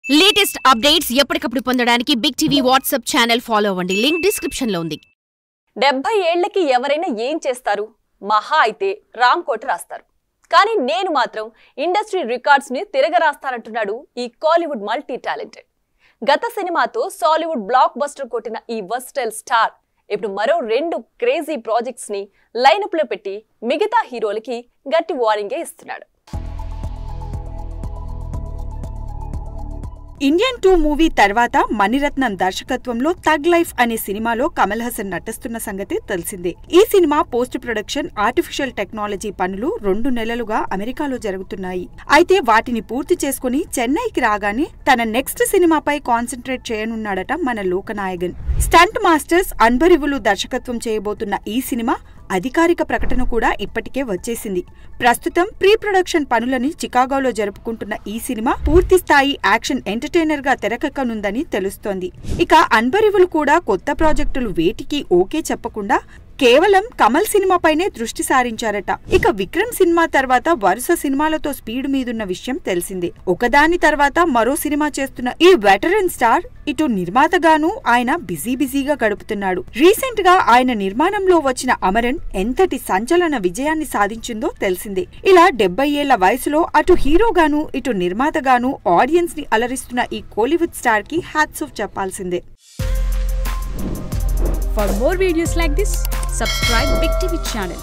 Latest updates ఎప్పటికప్పుడు పొందడానికి big TV WhatsApp channel follow అవ్వండి. లింక్ డిస్క్రిప్షన్ లో ఉంది. 70 ఏళ్లకి ఎవరైనా ఏం చేస్తారు? మహా అయితే రామ్ కోట్ రాస్తారు. కానీ నేను మాత్రం ఇండస్ట్రీ రికార్డ్స్ ని తిరగరాస్తానంటున్నాడు ఈ కాలీవుడ్ మల్టీ టాలెంటెడ్. గత సినిమాతో సాలీవుడ్ బ్లాక్ బస్టర్ కొట్టిన ఈ వర్స్టైల్ స్టార్ ఇప్పుడు మరో 2 క్రేజీ ప్రాజెక్ట్స్ ని లైనప్ లో పెట్టి మిగతా హీరోలకి గట్టి వార్నింగే ఇస్తున్నాడు. ఇండియన్ 2 మూవీ తర్వాత మణిరత్నం దర్శకత్వంలో థగ్ లైఫ్ అనే సినిమాలో కమల్ హాసన్ నటిస్తున్న సంగతి తెలిసిందే. ఈ cinema post production artificial technology పనులు 2 నెలలుగా అమెరికాలో జరుగుతున్నాయి. అయితే వాటిని పూర్తి చేసుకుని చెన్నైకి రాగానే తన నెక్స్ట్ సినిమాపై కాన్సంట్రేట్ చేయనున్నాడట మన లోకనాయగన్. స్టంట్ మాస్టర్స్ అన్బరివులు దర్శకత్వం చేయబోతున్న ఈ సినిమా అధికారిక ప్రకటన కూడా ఇప్పటికే వచ్చేసింది. ప్రస్తుతం ప్రీ ప్రొడక్షన్ పనులని చికాగోలో జరుపుకుంటున్న ఈ సినిమా పూర్తి స్థాయి యాక్షన్ ఎంటర్టైనర్ గా తెరకెక్కనుందని తెలుస్తోంది. ఇక అన్బరివులు కూడా కొత్త ప్రాజెక్టులు వేటికి ఓకే చెప్పకుండా కేవలం కమల్ సినిమాపైనే దృష్టి సారించారట. ఇక విక్రమ్ సినిమా తర్వాత వరుస సినిమాలతో స్పీడ్ మీదున్న విషయం తెలిసిందే. ఒకదాని తర్వాత మరో సినిమా చేస్తున్న ఈ వెటరన్ స్టార్ ఇటు నిర్మాతగాను ఆయన బిజీగా గడుపుతున్నాడు. రీసెంట్ గా ఆయన నిర్మాణంలో వచ్చిన అమరన్ ఎంతటి సంచలన విజయాన్ని సాధించిందో తెలిసిందే. ఇలా 70 ఏళ్ల వయసులో అటు హీరోగాను ఇటు నిర్మాతగాను ఆడియన్స్ ని అలరిస్తున్న ఈ కోలీవుడ్ స్టార్ కి హ్యాట్స్ ఆఫ్ చెప్పాల్సిందే. For more videos like this, subscribe Big TV channel.